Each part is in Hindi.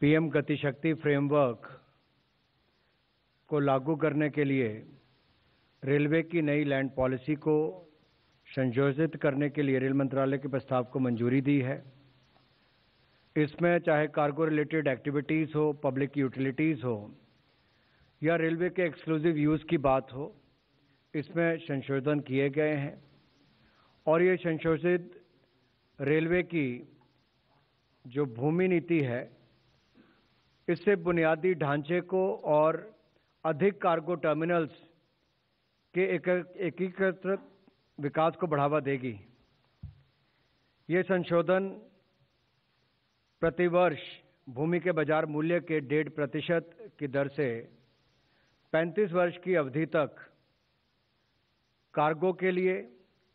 पीएम गति शक्ति फ्रेमवर्क को लागू करने के लिए रेलवे की नई लैंड पॉलिसी को संशोधित करने के लिए रेल मंत्रालय के प्रस्ताव को मंजूरी दी है। इसमें चाहे कार्गो रिलेटेड एक्टिविटीज़ हो, पब्लिक यूटिलिटीज़ हो या रेलवे के एक्सक्लूसिव यूज़ की बात हो, इसमें संशोधन किए गए हैं और ये संशोधित रेलवे की जो भूमि नीति है, इससे बुनियादी ढांचे को और अधिक कार्गो टर्मिनल्स के एकीकृत विकास को बढ़ावा देगी। ये संशोधन प्रतिवर्ष भूमि के बाजार मूल्य के 1.5% की दर से 35 वर्ष की अवधि तक कार्गो के लिए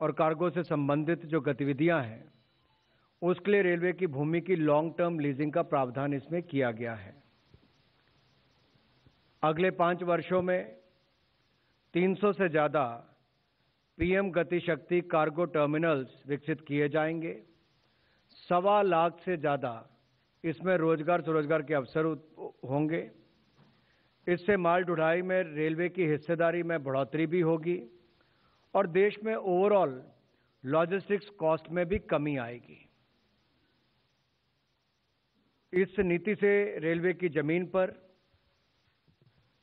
और कार्गो से संबंधित जो गतिविधियां हैं उसके लिए रेलवे की भूमि की लॉन्ग टर्म लीजिंग का प्रावधान इसमें किया गया है। अगले 5 वर्षों में 300 से ज़्यादा पीएम गति शक्ति कार्गो टर्मिनल्स विकसित किए जाएंगे। 1.25 लाख से ज़्यादा इसमें रोजगार स्वरोजगार के अवसर होंगे। इससे माल ढुलाई में रेलवे की हिस्सेदारी में बढ़ोतरी भी होगी और देश में ओवरऑल लॉजिस्टिक्स कॉस्ट में भी कमी आएगी। इस नीति से रेलवे की जमीन पर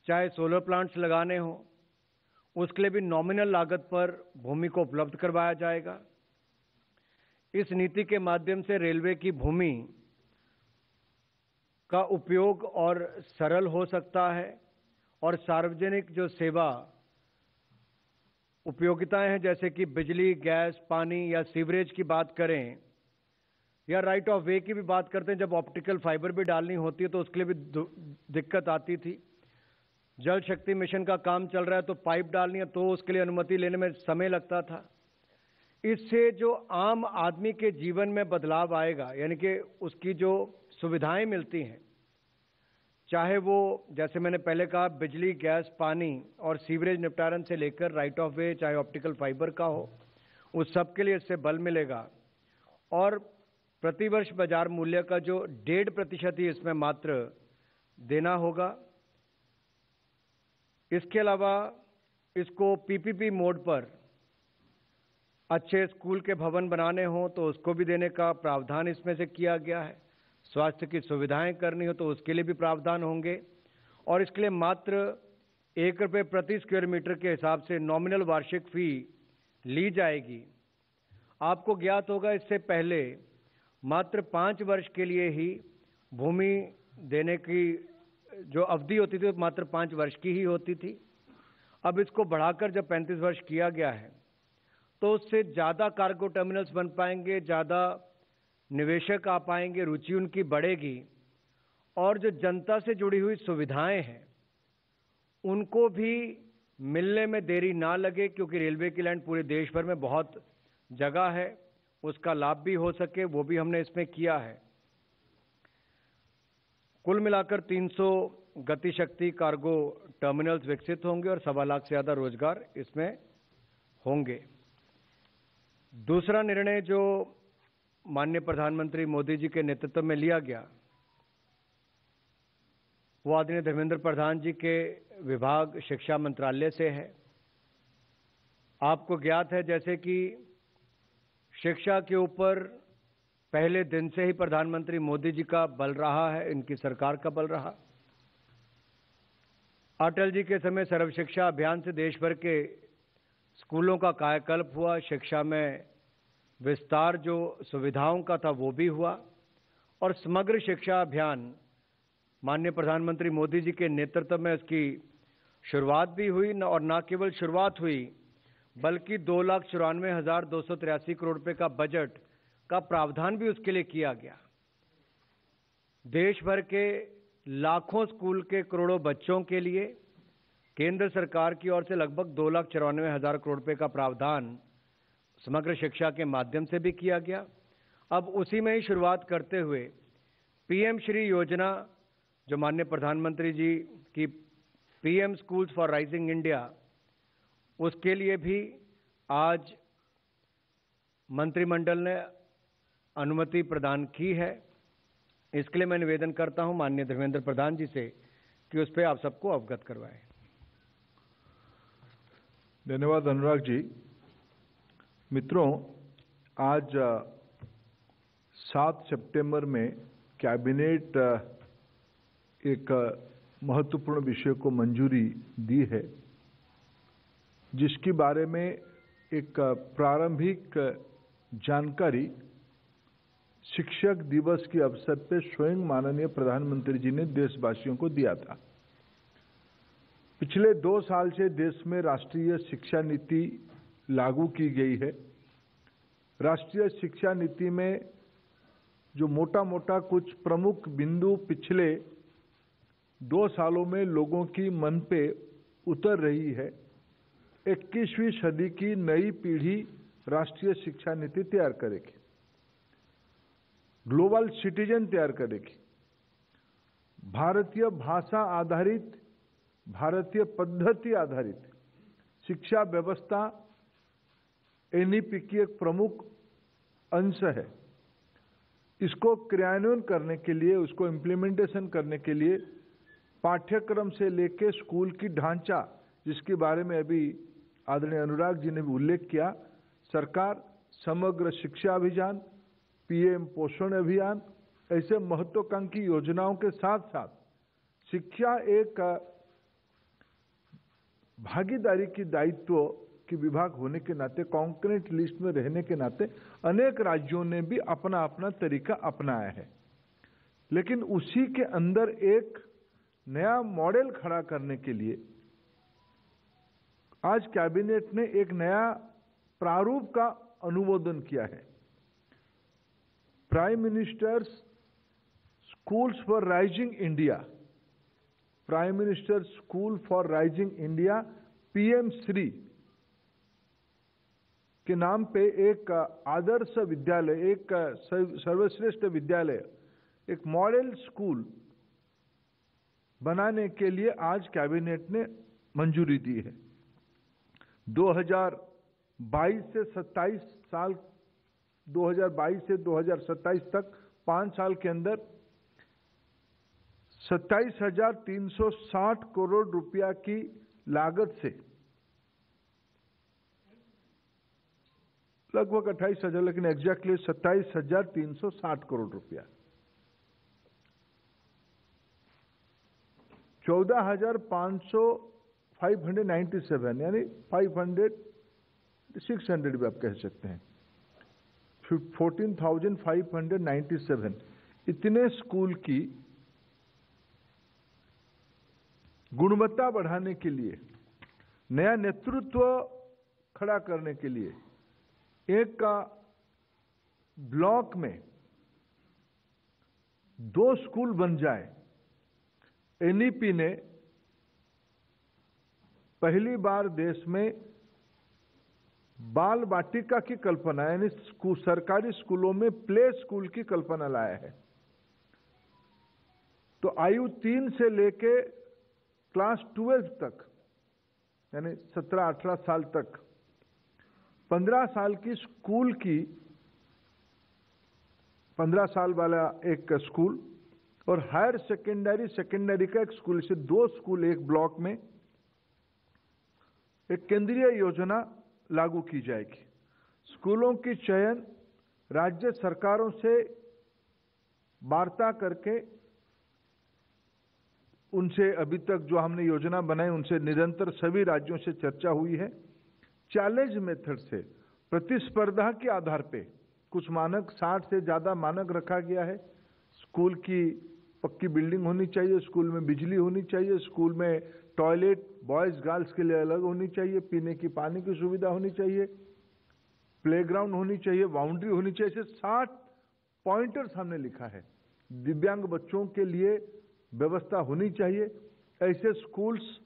चाहे सोलर प्लांट्स लगाने हो, उसके लिए भी नॉमिनल लागत पर भूमि को उपलब्ध करवाया जाएगा। इस नीति के माध्यम से रेलवे की भूमि का उपयोग और सरल हो सकता है और सार्वजनिक जो सेवा उपयोगिताएं हैं, जैसे कि बिजली, गैस, पानी या सीवरेज की बात करें या राइट ऑफ वे की भी बात करते हैं, जब ऑप्टिकल फाइबर भी डालनी होती है तो उसके लिए भी दिक्कत आती थी। जल शक्ति मिशन का काम चल रहा है तो पाइप डालनी है तो उसके लिए अनुमति लेने में समय लगता था। इससे जो आम आदमी के जीवन में बदलाव आएगा, यानी कि उसकी जो सुविधाएं मिलती हैं, चाहे वो जैसे मैंने पहले कहा बिजली, गैस, पानी और सीवरेज निपटारण से लेकर राइट ऑफ वे, चाहे ऑप्टिकल फाइबर का हो, उस सब के लिए इससे बल मिलेगा। और प्रतिवर्ष बाजार मूल्य का जो 1.5% ही इसमें मात्र देना होगा। इसके अलावा इसको पीपीपी मोड पर अच्छे स्कूल के भवन बनाने हो तो उसको भी देने का प्रावधान इसमें से किया गया है। स्वास्थ्य की सुविधाएं करनी हो तो उसके लिए भी प्रावधान होंगे और इसके लिए मात्र ₹1 प्रति स्क्वायर मीटर के हिसाब से नॉमिनल वार्षिक फी ली जाएगी। आपको ज्ञात होगा इससे पहले मात्र 5 वर्ष के लिए ही भूमि देने की जो अवधि होती थी मात्र 5 वर्ष की ही होती थी। अब इसको बढ़ाकर जब 35 वर्ष किया गया है तो उससे ज़्यादा कार्गो टर्मिनल्स बन पाएंगे, ज़्यादा निवेशक आ पाएंगे, रुचि उनकी बढ़ेगी और जो जनता से जुड़ी हुई सुविधाएं हैं उनको भी मिलने में देरी ना लगे, क्योंकि रेलवे की लैंड पूरे देश भर में बहुत जगह है, उसका लाभ भी हो सके, वो भी हमने इसमें किया है। कुल मिलाकर 300 गति शक्ति कार्गो टर्मिनल्स विकसित होंगे और 1.25 लाख से ज़्यादा रोजगार इसमें होंगे। दूसरा निर्णय जो माननीय प्रधानमंत्री मोदी जी के नेतृत्व में लिया गया वो आदरणीय धर्मेंद्र प्रधान जी के विभाग शिक्षा मंत्रालय से है। आपको ज्ञात है जैसे कि शिक्षा के ऊपर पहले दिन से ही प्रधानमंत्री मोदी जी का बल रहा है, इनकी सरकार का बल रहा। अटल जी के समय सर्व शिक्षा अभियान से देश भर के स्कूलों का कायाकल्प हुआ, शिक्षा में विस्तार जो सुविधाओं का था वो भी हुआ और समग्र शिक्षा अभियान माननीय प्रधानमंत्री मोदी जी के नेतृत्व में इसकी शुरुआत भी हुई और न केवल शुरुआत हुई बल्कि 2,94,283 करोड़ रुपए का बजट का प्रावधान भी उसके लिए किया गया। देश भर के लाखों स्कूल के करोड़ों बच्चों के लिए केंद्र सरकार की ओर से लगभग 2,94,000 करोड़ रुपए का प्रावधान समग्र शिक्षा के माध्यम से भी किया गया। अब उसी में ही शुरुआत करते हुए पीएम श्री योजना जो माननीय प्रधानमंत्री जी की PM schools for rising India, उसके लिए भी आज मंत्रिमंडल ने अनुमति प्रदान की है इसके लिए मैं निवेदन करता हूं माननीय धर्मेंद्र प्रधान जी से कि उस पर आप सबको अवगत करवाएं। धन्यवाद अनुराग जी। मित्रों, आज 7 सितंबर में कैबिनेट एक महत्वपूर्ण विषय को मंजूरी दी है, जिसके बारे में एक प्रारंभिक जानकारी शिक्षक दिवस के अवसर पर स्वयं माननीय प्रधानमंत्री जी ने देशवासियों को दिया था। पिछले 2 साल से देश में राष्ट्रीय शिक्षा नीति लागू की गई है। राष्ट्रीय शिक्षा नीति में जो मोटा मोटा कुछ प्रमुख बिंदु पिछले 2 सालों में लोगों की मन पे उतर रही है। 21वीं सदी की नई पीढ़ी राष्ट्रीय शिक्षा नीति तैयार करेगी, ग्लोबल सिटीजन तैयार करेगी, भारतीय भाषा आधारित, भारतीय पद्धति आधारित शिक्षा व्यवस्था एनईपी की एक प्रमुख अंश है। इसको क्रियान्वयन करने के लिए, उसको इम्प्लीमेंटेशन करने के लिए पाठ्यक्रम से लेकर स्कूल की ढांचा, जिसके बारे में अभी आदरणीय अनुराग जी ने भी उल्लेख किया, सरकार समग्र शिक्षा अभियान, पीएम पोषण अभियान, ऐसे महत्वाकांक्षी योजनाओं के साथ साथ शिक्षा एक भागीदारी की दायित्व की विभाग होने के नाते, कॉन्करेंट लिस्ट में रहने के नाते अनेक राज्यों ने भी अपना अपना तरीका अपनाया है। लेकिन उसी के अंदर एक नया मॉडल खड़ा करने के लिए आज कैबिनेट ने एक नया प्रारूप का अनुमोदन किया है। Prime ministers schools for rising India, prime minister school for rising India PM Shri के नाम पे एक आदर्श विद्यालय, एक सर्वश्रेष्ठ विद्यालय, एक मॉडल स्कूल बनाने के लिए आज कैबिनेट ने मंजूरी दी है। 2022 से 27 साल, 2022 से 2027 तक 5 साल के अंदर 27,360 करोड़ रुपया की लागत से लगभग 28,000, लेकिन एग्जैक्टली 27,360 करोड़ रुपया, 14,597 यानी 600 भी आप कह सकते हैं, 14,597 इतने स्कूल की गुणवत्ता बढ़ाने के लिए, नया नेतृत्व खड़ा करने के लिए, एक का ब्लॉक में 2 स्कूल बन जाए। एनईपी ने पहली बार देश में बाल वाटिका की कल्पना, यानी सरकारी स्कूलों में प्ले स्कूल की कल्पना लाया है। तो आयु 3 से लेके क्लास 12 तक, यानी 17-18 साल तक, 15 साल की स्कूल की, 15 साल वाला एक स्कूल और हायर सेकेंडरी का एक स्कूल, इसे 2 स्कूल एक ब्लॉक में, एक केंद्रीय योजना लागू की जाएगी। स्कूलों की चयन राज्य सरकारों से वार्ता करके, उनसे अभी तक जो हमने योजना बनाई उनसे निरंतर सभी राज्यों से चर्चा हुई है। चैलेंज मेथड से, प्रतिस्पर्धा के आधार पे कुछ मानक, 60 से ज्यादा मानक रखा गया है। स्कूल की पक्की बिल्डिंग होनी चाहिए, स्कूल में बिजली होनी चाहिए, स्कूल में टॉयलेट बॉयज गर्ल्स के लिए अलग होनी चाहिए, पीने की पानी की सुविधा होनी चाहिए, प्लेग्राउंड होनी चाहिए, बाउंड्री होनी चाहिए। ऐसे 60 पॉइंटर्स हमने लिखा है। दिव्यांग बच्चों के लिए व्यवस्था होनी चाहिए। ऐसे स्कूल्स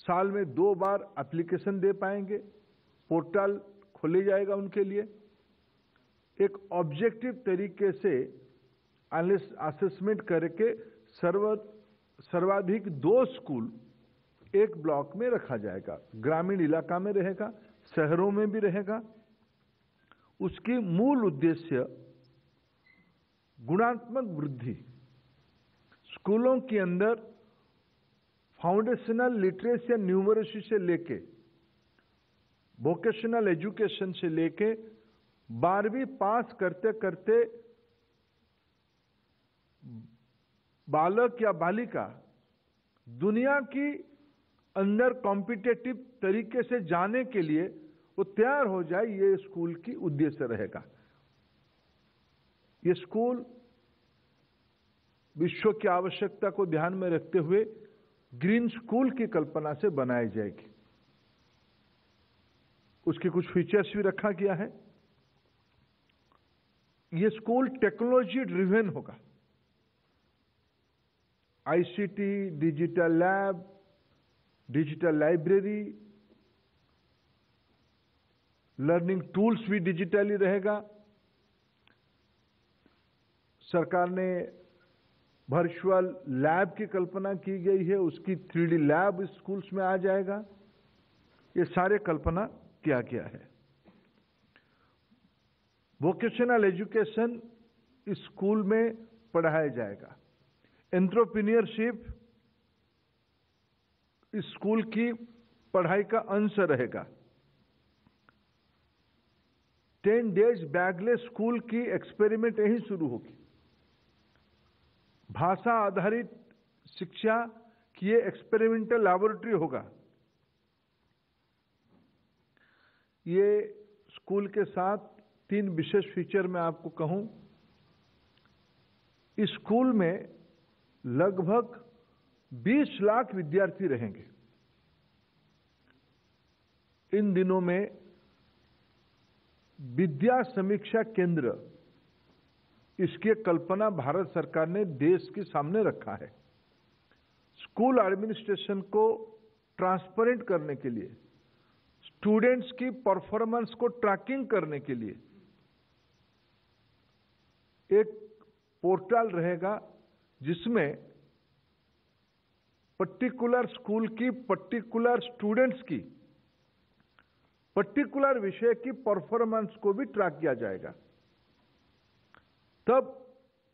साल में 2 बार एप्लीकेशन दे पाएंगे, पोर्टल खोले जाएगा उनके लिए। एक ऑब्जेक्टिव तरीके से असेसमेंट करके सर्वाधिक 2 स्कूल एक ब्लॉक में रखा जाएगा। ग्रामीण इलाका में रहेगा, शहरों में भी रहेगा। उसकी मूल उद्देश्य गुणात्मक वृद्धि, स्कूलों के अंदर फाउंडेशनल लिटरेसी एंड न्यूमरेसी से लेके वोकेशनल एजुकेशन से लेके 12वीं पास करते करते बालक या बालिका दुनिया की अंदर कॉम्पिटिटिव तरीके से जाने के लिए वो तैयार हो जाए, ये स्कूल की उद्देश्य रहेगा। ये स्कूल विश्व की आवश्यकता को ध्यान में रखते हुए ग्रीन स्कूल की कल्पना से बनाई जाएगी। उसके कुछ फीचर्स भी रखा गया है। ये स्कूल टेक्नोलॉजी ड्रिवन होगा। ICT, digital lab, digital library, learning tools भी डिजिटली रहेगा। सरकार ने वर्चुअल लैब की कल्पना की गई है, उसकी 3D लैब स्कूल्स में आ जाएगा। ये सारे कल्पना किया गया है। वोकेशनल एजुकेशन इस स्कूल में पढ़ाया जाएगा। एंटरप्रेन्योरशिप इस स्कूल की पढ़ाई का अंश रहेगा। 10 डेज बैगलेस स्कूल की एक्सपेरिमेंट यही शुरू होगी। भाषा आधारित शिक्षा की ये एक्सपेरिमेंटल लैबोरेटरी होगा। ये स्कूल के साथ 3 विशेष फीचर मैं आपको कहूं। इस स्कूल में लगभग 20 लाख विद्यार्थी रहेंगे। इन दिनों में विद्या समीक्षा केंद्र, इसकी कल्पना भारत सरकार ने देश के सामने रखा है। स्कूल एडमिनिस्ट्रेशन को ट्रांसपेरेंट करने के लिए, स्टूडेंट्स की परफॉर्मेंस को ट्रैकिंग करने के लिए एक पोर्टल रहेगा, जिसमें पर्टिकुलर स्कूल की, पर्टिकुलर स्टूडेंट्स की, पर्टिकुलर विषय की परफॉर्मेंस को भी ट्रैक किया जाएगा। तब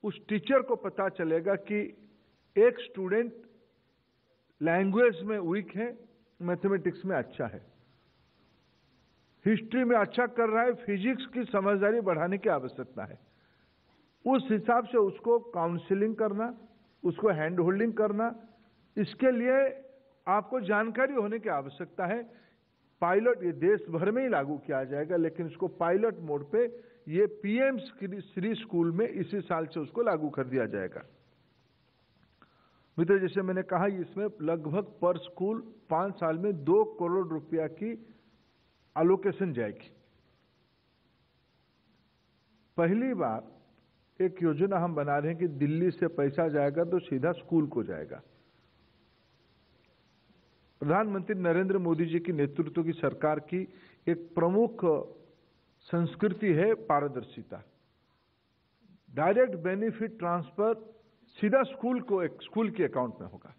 उस टीचर को पता चलेगा कि एक स्टूडेंट लैंग्वेज में वीक है, मैथमेटिक्स में अच्छा है, हिस्ट्री में अच्छा कर रहा है, फिजिक्स की समझदारी बढ़ाने की आवश्यकता है। उस हिसाब से उसको काउंसलिंग करना, उसको हैंड होल्डिंग करना, इसके लिए आपको जानकारी होने की आवश्यकता है। पायलट ये देश भर में ही लागू किया जाएगा, लेकिन इसको पायलट मोड पे ये पीएम श्री स्कूल में इसी साल से उसको लागू कर दिया जाएगा। मित्र, जैसे मैंने कहा, इसमें लगभग पर स्कूल 5 साल में 2 करोड़ रुपया की एलोकेशन जाएगी। पहली बार एक योजना हम बना रहे हैं कि दिल्ली से पैसा जाएगा तो सीधा स्कूल को जाएगा। प्रधानमंत्री नरेंद्र मोदी जी की नेतृत्व की सरकार की एक प्रमुख संस्कृति है पारदर्शिता। डायरेक्ट बेनिफिट ट्रांसफर सीधा स्कूल के अकाउंट में होगा।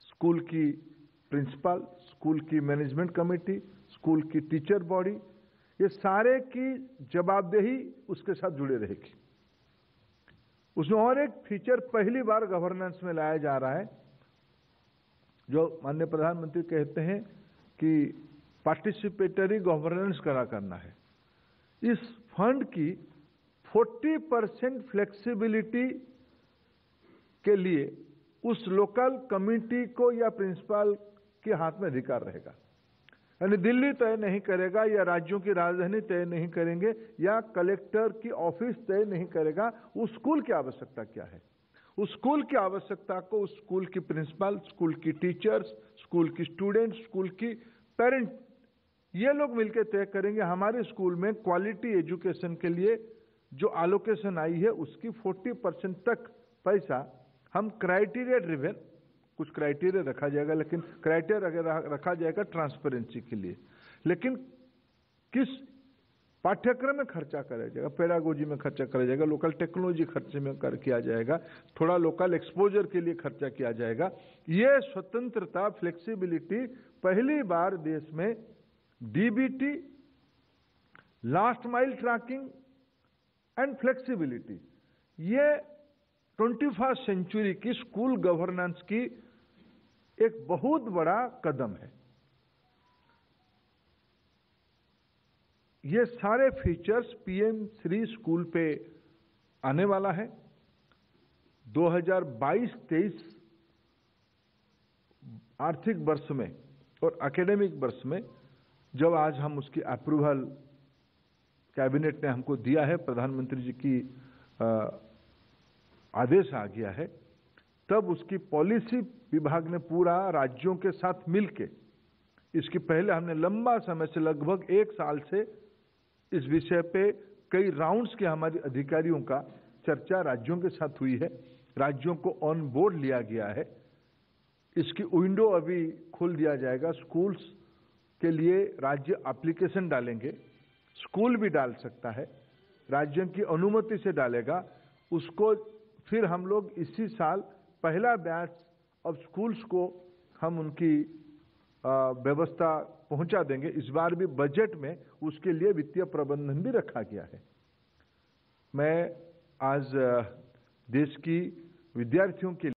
स्कूल की प्रिंसिपल, स्कूल की मैनेजमेंट कमेटी, स्कूल की टीचर बॉडी, ये सारे की जवाबदेही उसके साथ जुड़े रहेगी। उसमें और एक फीचर पहली बार गवर्नेंस में लाया जा रहा है, जो माननीय प्रधानमंत्री कहते हैं कि पार्टिसिपेटरी गवर्नेंस करना है। इस फंड की 40% फ्लेक्सिबिलिटी के लिए उस लोकल कमिटी को या प्रिंसिपल के हाथ में अधिकार रहेगा। यानी दिल्ली तय नहीं करेगा, या राज्यों की राजधानी तय नहीं करेंगे, या कलेक्टर की ऑफिस तय नहीं करेगा उस स्कूल की आवश्यकता क्या है। उस स्कूल की आवश्यकता को उस स्कूल की प्रिंसिपल, स्कूल की टीचर्स, स्कूल की स्टूडेंट्स, स्कूल की पेरेंट, ये लोग मिलकर तय करेंगे। हमारे स्कूल में क्वालिटी एजुकेशन के लिए जो एलोकेशन आई है उसकी 40% तक पैसा हम क्राइटेरिया ड्रिवन, कुछ क्राइटेरिया रखा जाएगा, लेकिन क्राइटेरिया रखा जाएगा ट्रांसपेरेंसी के लिए। लेकिन किस पाठ्यक्रम में खर्चा करा जाएगा, पेडागोजी में खर्चा करा जाएगा, लोकल टेक्नोलॉजी खर्चे में किया जाएगा, थोड़ा लोकल एक्सपोजर के लिए खर्चा किया जाएगा। ये स्वतंत्रता, फ्लेक्सिबिलिटी पहली बार देश में DBT, last mile tracking and flexibility, ये 21st सेंचुरी की स्कूल गवर्नेंस की एक बहुत बड़ा कदम है। ये सारे फीचर्स पीएम श्री स्कूल पे आने वाला है। 2022-23 आर्थिक वर्ष में और एकेडमिक वर्ष में जब आज हम उसकी अप्रूवल कैबिनेट ने हमको दिया है, प्रधानमंत्री जी की आदेश आ गया है, तब उसकी पॉलिसी विभाग ने पूरा राज्यों के साथ मिलके, इसके पहले हमने लंबा समय से लगभग 1 साल से इस विषय पे कई राउंड्स के हमारे अधिकारियों का चर्चा राज्यों के साथ हुई है। राज्यों को ऑन बोर्ड लिया गया है। इसकी विंडो अभी खोल दिया जाएगा। स्कूल्स के लिए राज्य एप्लीकेशन डालेंगे, स्कूल भी डाल सकता है, राज्यों की अनुमति से डालेगा उसको। फिर हम लोग इसी साल पहला बैच ऑफ स्कूल्स को हम उनकी व्यवस्था पहुंचा देंगे। इस बार भी बजट में उसके लिए वित्तीय प्रबंधन भी रखा गया है। मैं आज देश की विद्यार्थियों के